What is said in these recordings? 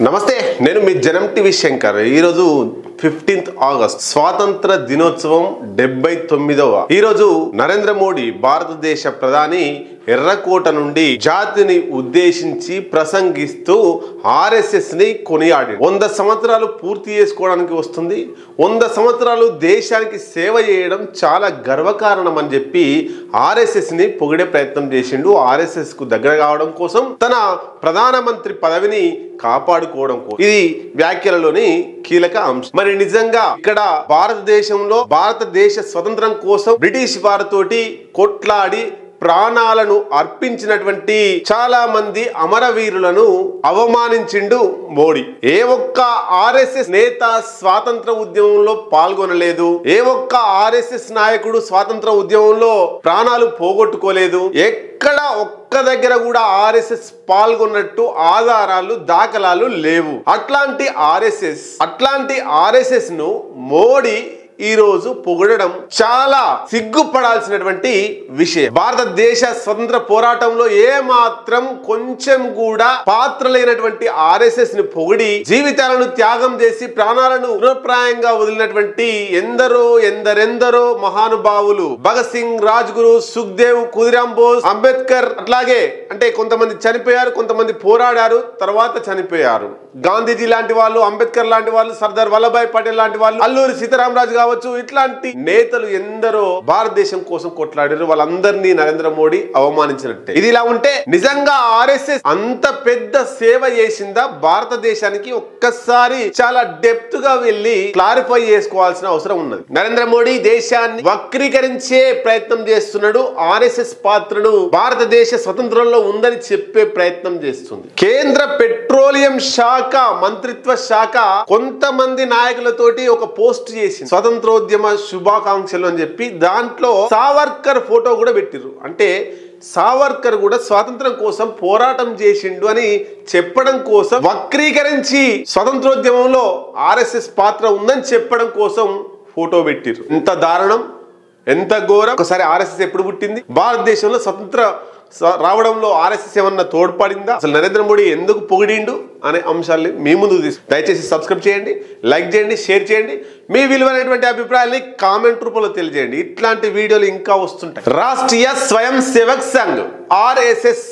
నమస్తే, నేను మీ జనం టీవీ శంకర్. ఈరోజు 15th ఆగస్ట్ స్వాతంత్ర దినోత్సవం 79వ. ఈరోజు నరేంద్ర మోడీ భారతదేశ ప్రధాని ఎర్రకోట నుండి జాతిని ఉద్దేశించి ప్రసంగిస్తూ ఆర్ఎస్ఎస్ ని కొనియాడి 100 సంవత్సరాలు పూర్తి చేసుకోవడానికి వస్తుంది. 100 సంవత్సరాలు దేశానికి సేవ చేయడం చాలా గర్వకారణం అని చెప్పి ఆర్ఎస్ఎస్ ని పొగిడే ప్రయత్నం చేసిండు. ఆర్ఎస్ఎస్ కు దగ్గర కావడం కోసం, తన ప్రధానమంత్రి పదవిని కాపాడుకోవడం కోసం ఇది వ్యాఖ్యలలోని కీలక అంశం. మరి నిజంగా ఇక్కడ భారతదేశంలో భారతదేశ స్వతంత్రం కోసం బ్రిటిష్ వారితోటి కొట్లాడి ప్రాణాలను అర్పించినటువంటి చాలా మంది అమరవీరులను అవమానించిండు మోడీ. ఏ ఒక్క ఆర్ఎస్ఎస్ నేత స్వాతంత్ర ఉద్యమంలో పాల్గొనలేదు. ఏ ఒక్క ఆర్ఎస్ఎస్ నాయకుడు స్వాతంత్ర ఉద్యమంలో ప్రాణాలు పోగొట్టుకోలేదు. ఎక్కడ ఒక్క దగ్గర కూడా ఆర్ఎస్ఎస్ పాల్గొన్నట్టు ఆధారాలు, దాఖలాలు లేవు. అట్లాంటి ఆర్ఎస్ఎస్ ను మోడీ ఈ రోజు పొగడడం చాలా సిగ్గుపడాల్సినటువంటి విషయం. భారతదేశ స్వతంత్ర పోరాటంలో ఏ మాత్రం కొంచెం కూడా పాత్ర లేనటువంటి ఆర్ఎస్ఎస్ ని పొగిడి జీవితాలను త్యాగం చేసి ప్రాణాలను తృణప్రాయంగా వదిలినటువంటి ఎందరెందరో మహానుభావులు, భగత్ సింగ్, రాజ్గురు, సుఖ్దేవ్, ఖుదీరామ్ బోస్, అంబేద్కర్, అట్లాగే అంటే కొంతమంది చనిపోయారు, కొంతమంది పోరాడారు, తర్వాత చనిపోయారు. గాంధీజీ లాంటి వాళ్ళు, అంబేద్కర్ లాంటి వాళ్ళు, సర్దార్ వల్లభాయ్ పటేల్ లాంటి వాళ్ళు, అల్లూరి సీతారామరాజు కావచ్చు, ఇట్లాంటి నేతలు ఎందరో భారతదేశం కోసం కొట్లాడారు. వాళ్ళందరినీ నరేంద్ర మోడీ అవమానించినట్టే. ఇది ఇలా ఉంటే నిజంగా ఆర్ఎస్ఎస్ అంత పెద్ద సేవ చేసిందా భారతదేశానికి? ఒక్కసారి చాలా డెప్త్ గా వెళ్ళి క్లారిఫై చేసుకోవాల్సిన అవసరం ఉన్నది. నరేంద్ర మోడీ దేశాన్ని వక్రీకరించే ప్రయత్నం చేస్తున్నాడు. ఆర్ఎస్ఎస్ పాత్రను భారతదేశ స్వతంత్రంలో ఉందని చెప్పే ప్రయత్నం చేస్తుంది. కేంద్ర పెట్రోలియం శాఖ మంత్రిత్వ శాఖ కొంతమంది నాయకులతోటి ఒక పోస్ట్ చేసింది, స్వతంత్రోద్యమ శుభాకాంక్షలు అని చెప్పి. దాంట్లో సావర్కర్ ఫోటో కూడా పెట్టిర్రు. అంటే సావర్కర్ కూడా స్వాతంత్రం కోసం పోరాటం చేసిండు అని చెప్పడం కోసం, వక్రీకరించి స్వతంత్రోద్యమంలో ఆర్ఎస్ఎస్ పాత్ర ఉందని చెప్పడం కోసం ఫోటో పెట్టిర్రు. ఎంత దారుణం, ఎంత ఘోరం. ఒకసారి ఆర్ఎస్ఎస్ ఎప్పుడు పుట్టింది? భారతదేశంలో స్వతంత్ర రావడంలో ఆర్ఎస్ఎస్ ఏమన్నా తోడ్పడిందా? అసలు నరేంద్ర మోడీ ఎందుకు పొగిడిండు అనే అంశాలని మీ ముందుకు దయచేసి సబ్స్క్రైబ్ చేయండి, లైక్ చేయండి, షేర్ చేయండి. మీ విలువైనటువంటి అభిప్రాయాన్ని కామెంట్ రూపంలో తెలియజేయండి. ఇట్లాంటి వీడియోలు ఇంకా వస్తుంటాయి. రాష్ట్రీయ స్వయం సేవక్ సంఘ్ ఆర్ఎస్ఎస్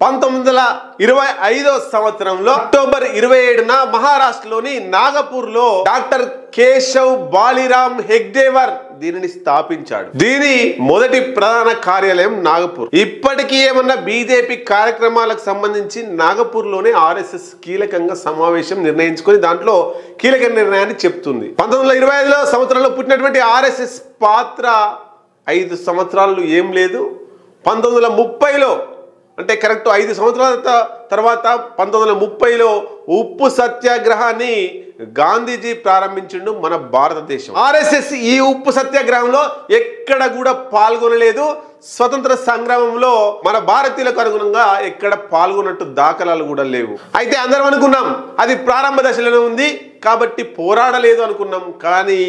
1925వ సంవత్సరంలో అక్టోబర్ 27న మహారాష్ట్రలోని నాగపూర్ లో డాక్టర్ కేశవ్ బాలిరామ్ హెగ్డేవర్ దీనిని స్థాపించాడు. దీని మొదటి ప్రధాన కార్యాలయం నాగపూర్. ఇప్పటికీ ఏమన్నా బీజేపీ కార్యక్రమాలకు సంబంధించి నాగపూర్ లోనే ఆర్ఎస్ఎస్ కీలకంగా సమావేశం నిర్ణయించుకొని దాంట్లో కీలక నిర్ణయాన్ని చెప్తుంది. 1925వ సంవత్సరంలో పుట్టినటువంటి ఆర్ఎస్ఎస్ పాత్ర 5 సంవత్సరాలు ఏం లేదు. 1930లో అంటే కరెక్ట్ 5 సంవత్సరాల తర్వాత 1930లో ఉప్పు సత్యాగ్రహాన్ని గాంధీజీ ప్రారంభించిండు మన భారతదేశం. ఆర్ఎస్ఎస్ ఈ ఉప్పు సత్యాగ్రహంలో ఎక్కడ కూడా పాల్గొనలేదు. స్వతంత్ర సంగ్రామంలో మన భారతీయులకు అనుగుణంగా ఎక్కడ పాల్గొన్నట్టు దాఖలాలు కూడా లేవు. అయితే అందరం అనుకున్నాం అది ప్రారంభ దశలోనే ఉంది కాబట్టి పోరాడలేదు అనుకున్నాం. కానీ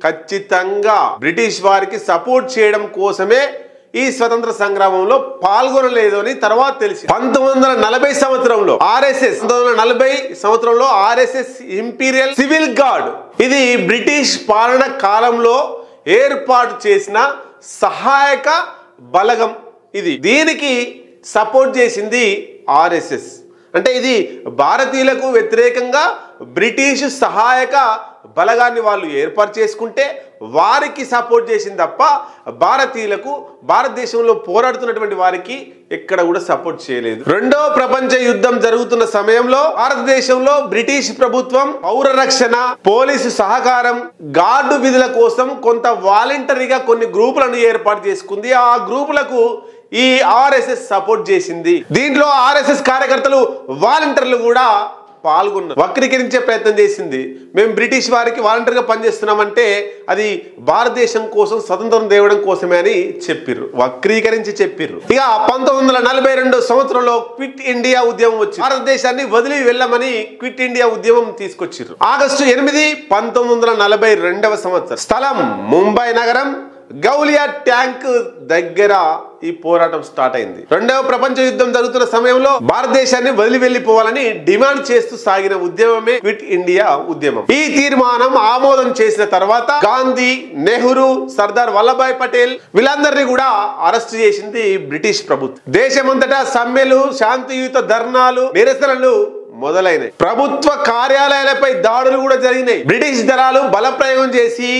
ఖచ్చితంగా బ్రిటిష్ వారికి సపోర్ట్ చేయడం కోసమే ఈ స్వతంత్ర సంగ్రామంలో పాల్గొనలేదు అని తర్వాత తెలిసి 1940 సంవత్సరంలో ఆర్ఎస్ఎస్ ఇంపీరియల్ సివిల్ గార్డ్, ఇది బ్రిటిష్ పాలన కాలంలో ఏర్పాటు చేసిన సహాయక బలగం. దీనికి సపోర్ట్ చేసింది ఆర్ఎస్ఎస్. అంటే ఇది భారతీయులకు వ్యతిరేకంగా బ్రిటిష్ సహాయక బలగాన్ని వాళ్ళు ఏర్పాటు చేసుకుంటే వారికి సపోర్ట్ చేసింది తప్ప భారతీయులకు, భారతదేశంలో పోరాడుతున్నటువంటి వారికి ఎక్కడ కూడా సపోర్ట్ చేయలేదు. రెండో ప్రపంచ యుద్ధం జరుగుతున్న సమయంలో భారతదేశంలో బ్రిటిష్ ప్రభుత్వం పౌర రక్షణ, పోలీసు సహకారం, గార్డు విధుల కోసం కొంత వాలంటరీగా కొన్ని గ్రూపులను ఏర్పాటు చేసుకుంది. ఆ గ్రూపులకు ఈ ఆర్ఎస్ఎస్ సపోర్ట్ చేసింది. దీంట్లో ఆర్ఎస్ఎస్ కార్యకర్తలు, వాలంటీర్లు కూడా పాల్గొన్నారు. వక్రీకరించే ప్రయత్నం చేసింది. మేము బ్రిటిష్ వారికి వాలంటీర్గా పనిచేస్తున్నామంటే అది భారతదేశం కోసం, స్వతంత్రం తేవడం కోసమే అని చెప్పిర్రు, వక్రీకరించి చెప్పిర్రు. ఇక 1942 సంవత్సరంలో క్విట్ ఇండియా ఉద్యమం వచ్చి భారతదేశాన్ని వదిలి వెళ్ళమని క్విట్ ఇండియా ఉద్యమం తీసుకొచ్చిర్రు. ఆగస్టు 8, 1942వ సంవత్సరం. స్థలం ముంబై నగరం, గౌలియా ట్యాంక్ దగ్గర ఈ పోరాటం స్టార్ట్ అయింది. రెండవ ప్రపంచ యుద్ధం జరుగుతున్న సమయంలో భారతదేశాన్ని వదిలి వెళ్లిపోవాలని డిమాండ్ చేస్తూ సాగిన ఉద్యమమే క్విట్ ఇండియా ఉద్యమం. ఈ తీర్మానం ఆమోదం చేసిన తర్వాత గాంధీ, నెహ్రూ, సర్దార్ వల్లభాయ్ పటేల్ వీళ్ళందరినీ కూడా అరెస్ట్ చేసింది బ్రిటిష్ ప్రభుత్వం. దేశమంతటా సమ్మెలు, శాంతియుత ధర్నాలు, నిరసనలు మొదలైనవి. ప్రభుత్వ కార్యాలయాలపై దాడులు కూడా జరిగినాయి. బ్రిటిష్ దళాలు బలప్రయోగం చేసి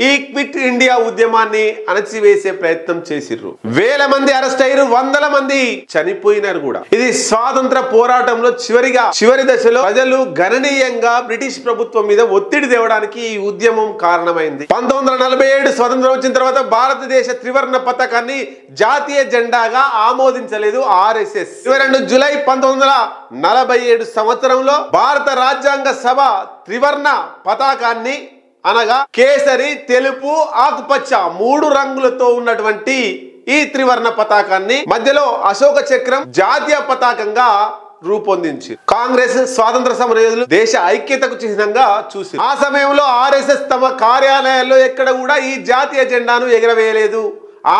ఈ క్విట్ ఇండియా ఉద్యమాన్ని అణచివేసే ప్రయత్నం చేసిర్రు. వేల మంది అరెస్ట్ అయ్యారు, వందల మంది చనిపోయినారు కూడా. ఇది స్వాతంత్ర పోరాటంలో చివరి దశలో ప్రజలు గణనీయంగా బ్రిటిష్ ప్రభుత్వం మీద ఒత్తిడి తేవడానికి ఈ ఉద్యమం కారణమైంది. 1947 స్వతంత్రం వచ్చిన తర్వాత భారతదేశ త్రివర్ణ పతాకాన్ని జాతీయ జెండాగా ఆమోదించలేదు ఆర్ఎస్ఎస్. 22 జూలై 1947 సంవత్సరంలో భారత రాజ్యాంగ సభ త్రివర్ణ పతాకాన్ని అనగా కేసరి, తెలుపు, ఆకుపచ్చ 3 రంగులతో ఉన్నటువంటి ఈ త్రివర్ణ పతాకాన్ని మధ్యలో అశోక చక్రం జాతీయ పతాకంగా రూపొందించి కాంగ్రెస్, స్వాతంత్ర సమరయోధులు దేశ ఐక్యతకు చిహ్నంగా చూసి ఆ సమయంలో ఆర్ఎస్ఎస్ తమ కార్యాలయాల్లో ఎక్కడ కూడా ఈ జాతీయ జెండాను ఎగరవేయలేదు,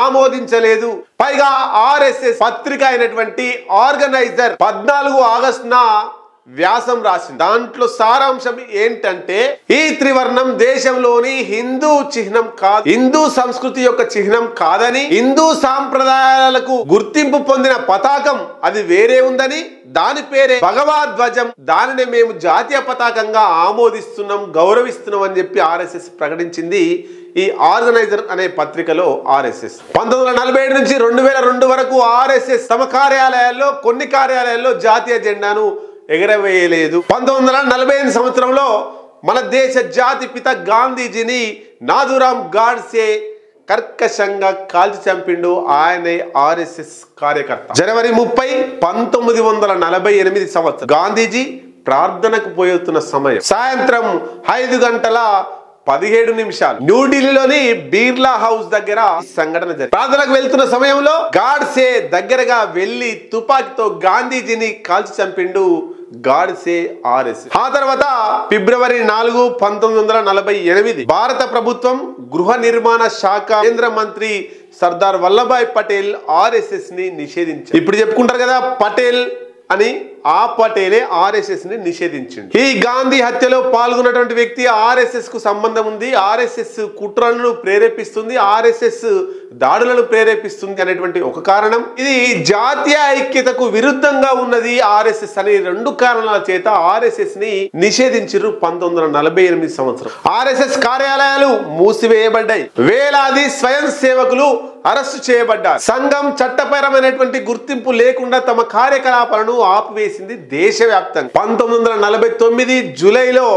ఆమోదించలేదు. పైగా ఆర్ఎస్ఎస్ పత్రిక అయినటువంటి ఆర్గనైజర్ 14 ఆగస్టున వ్యాసం రాసింది. దాంట్లో సారాంశం ఏంటంటే ఈ త్రివర్ణం దేశంలోని హిందూ చిహ్నం కాదు, హిందూ సంస్కృతి యొక్క చిహ్నం కాదని, హిందూ సాంప్రదాయాలకు గుర్తింపు పొందిన పతాకం అది వేరే ఉందని, దాని పేరే భగవద్ ధ్వజం, దానిని మేము జాతీయ పతాకంగా ఆమోదిస్తున్నాం, గౌరవిస్తున్నాం అని చెప్పి ఆర్ఎస్ఎస్ ప్రకటించింది. ఈ ఆర్గనైజర్ అనే పత్రికలో ఆర్ఎస్ఎస్ 1947 నుంచి 2002 వరకు ఆర్ఎస్ఎస్ తమ కార్యాలయాల్లో కొన్ని కార్యాలయాల్లో జాతీయ జెండాను ఎగరవేయలేదు. 1948 సంవత్సరంలో మన దేశ జాతి పిత గాంధీజీని నాథురామ్ గాడ్సే కర్కశంగా కాల్చి చంపిండు. ఆయనే ఆర్ఎస్ఎస్ కార్యకర్త. జనవరి 30, 1948 సంవత్సరం గాంధీజీ ప్రార్థనకు పోతున్న సమయం సాయంత్రం 5:17 న్యూఢిల్లీలోని బిర్లా హౌస్ దగ్గర సంఘటన జరిగింది. ప్రార్థనకు వెళ్తున్న సమయంలో గాడ్సే దగ్గరగా వెళ్లి తుపాకీతో గాంధీజీని కాల్చి చంపిండు గాడ్సే ఆర్ఎస్ఎస్. ఆ తర్వాత ఫిబ్రవరి 4, 1948 భారత ప్రభుత్వం గృహ నిర్మాణ శాఖ కేంద్ర మంత్రి సర్దార్ వల్లభాయ్ పటేల్ ఆర్ఎస్ఎస్ ని నిషేధించారు. ఇప్పుడు చెప్పుకుంటారు కదా పటేల్ అని, ఆ పటేలే ఆర్ఎస్ఎస్ ని నిషేధించింది. ఈ గాంధీ హత్యలో పాల్గొన్నటువంటి వ్యక్తి ఆర్ఎస్ఎస్ కు సంబంధం ఉంది, ఆర్ఎస్ఎస్ కుట్రలను ప్రేరేపిస్తుంది, ఆర్ఎస్ఎస్ దాడులను ప్రేరేపిస్తుంది అనేటువంటి ఒక కారణం. ఇది జాతీయ ఐక్యతకు విరుద్ధంగా ఉన్నది ఆర్ఎస్ఎస్ అనే 2 కారణాల చేత ఆర్ఎస్ఎస్ ని నిషేధించారు. 1948 సంవత్సరం ఆర్ఎస్ఎస్ కార్యాలయాలు మూసివేయబడ్డాయి. వేలాది స్వయం సేవకులు అరెస్టు చేయబడ్డారు. సంఘం చట్టపరమైనటువంటి గుర్తింపు లేకుండా తమ కార్యకలాపాలను ఆపివేసింది దేశవ్యాప్తంగా. 1949 జూలైలో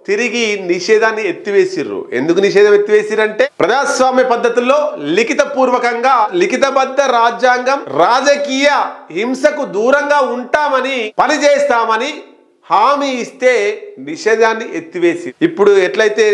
తిరిగి నిషేధాన్ని ఎత్తివేసిర్రు. ఎందుకు నిషేధం ఎత్తివేసిరంటే ప్రజాస్వామ్య పద్ధతుల్లో లిఖితపూర్వకంగా లిఖితబద్ధ రాజ్యాంగం రాజకీయ హింసకు దూరంగా ఉంటామని పనిచేస్తామని హామీ ఇస్తే నిషేధాన్ని ఎత్తివేసి ఇప్పుడు ఎట్లయితే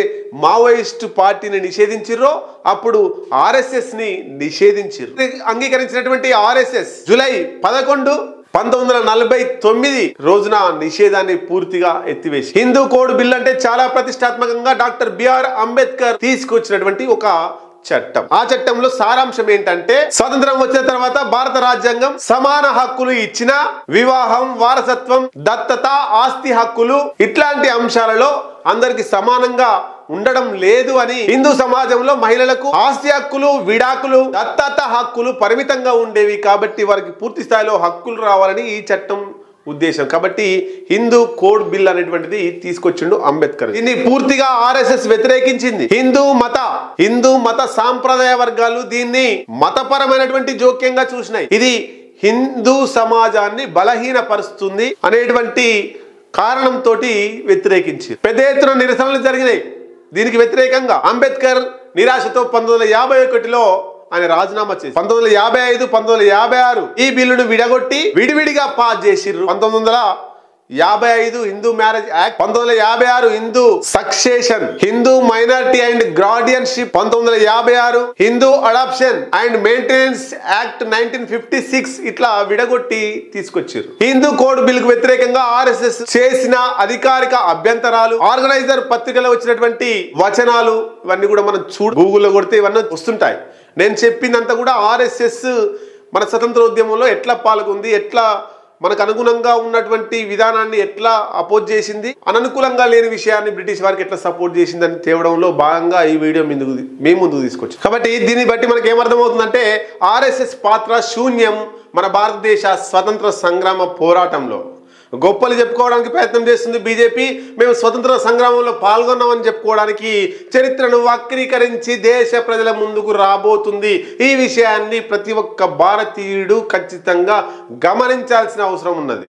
మావోయిస్టు పార్టీని నిషేధించిర్రో అప్పుడు ఆర్ఎస్ఎస్ ని నిషేధించిర్రు. అంగీకరించినటువంటి ఆర్ఎస్ఎస్ జూలై 11, 1949 రోజున నిషేధాన్ని పూర్తిగా ఎత్తివేసి హిందూ కోడ్ బిల్ అంటే చాలా ప్రతిష్టాత్మకంగా డాక్టర్ బిఆర్ అంబేద్కర్ తీసుకొచ్చినటువంటి ఒక చట్టం. ఆ చట్టంలో సారాంశం ఏంటంటే స్వతంత్రం వచ్చిన తర్వాత భారత రాజ్యాంగం సమాన హక్కులు ఇచ్చిన వివాహం, వారసత్వం, దత్తత, ఆస్తి హక్కులు ఇట్లాంటి అంశాలలో అందరికి సమానంగా ఉండడం లేదు అని, హిందూ సమాజంలో మహిళలకు ఆస్తి హక్కులు, విడాకులు, దత్తత హక్కులు పరిమితంగా ఉండేవి కాబట్టి వారికి పూర్తి స్థాయిలో హక్కులు రావాలని ఈ చట్టం ఉద్దేశం. కాబట్టి హిందూ కోడ్ బిల్ అనేటువంటిది తీసుకొచ్చిండు అంబేద్కర్. దీన్ని పూర్తిగా ఆర్ఎస్ఎస్ వ్యతిరేకించింది. హిందూ మత సాంప్రదాయ వర్గాలు దీన్ని మతపరమైనటువంటి జోక్యంగా చూసినాయి. ఇది హిందూ సమాజాన్ని బలహీనపరుస్తుంది అనేటువంటి కారణంతో వ్యతిరేకించి పెద్ద ఎత్తున నిరసనలు జరిగినాయి. దీనికి వ్యతిరేకంగా అంబేద్కర్ నిరాశతో 1951లో ఆయన రాజీనామా చేసి 1955, 1956 ఈ బిల్లును విడగొట్టి విడివిడిగా పాస్ చేసిర్రు. 1955 Hindu marriage act, 1956 Hindu succession, Hindu minority and guardianship, 1956 Hindu adoption and maintenance act 1956 ఇట్లా విడగొట్టి తీసుకొచ్చారు. హిందూ కోడ్ బిల్ కు వ్యతిరేకంగా ఆర్ఎస్ఎస్ చేసిన అధికారిక అభ్యంతరాలు, ఆర్గనైజర్ పత్రికలో వచ్చినటువంటి వచనాలు ఇవన్నీ కూడా మనం గూగుల్లో కొడితే ఇవన్నీ వస్తుంటాయి. నేను చెప్పిందంతా కూడా ఆర్ఎస్ఎస్ మన స్వతంత్ర ఉద్యమంలో ఎట్లా పాల్గొంది, ఎట్లా మనకు అనుగుణంగా ఉన్నటువంటి విధానాన్ని ఎట్లా అపోజ్ చేసింది, అననుకూలంగా లేని విషయాన్ని బ్రిటిష్ వారికి ఎట్లా సపోర్ట్ చేసిందని తేవడంలో భాగంగా ఈ వీడియో మేము ముందుకు తీసుకొచ్చాం. కాబట్టి దీన్ని బట్టి మనకి ఏమర్థమవుతుందంటే ఆర్ఎస్ఎస్ పాత్ర శూన్యం మన భారతదేశ స్వతంత్ర సంగ్రామ పోరాటంలో. గొప్పలు చెప్పుకోవడానికి ప్రయత్నం చేస్తుంది బీజేపీ. మేము స్వతంత్ర సంగ్రామంలో పాల్గొన్నామని చెప్పుకోవడానికి చరిత్రను వక్రీకరించి దేశ ప్రజల ముందుకు రాబోతుంది. ఈ విషయాన్ని ప్రతి ఒక్క భారతీయుడు ఖచ్చితంగా గమనించాల్సిన అవసరం ఉన్నది.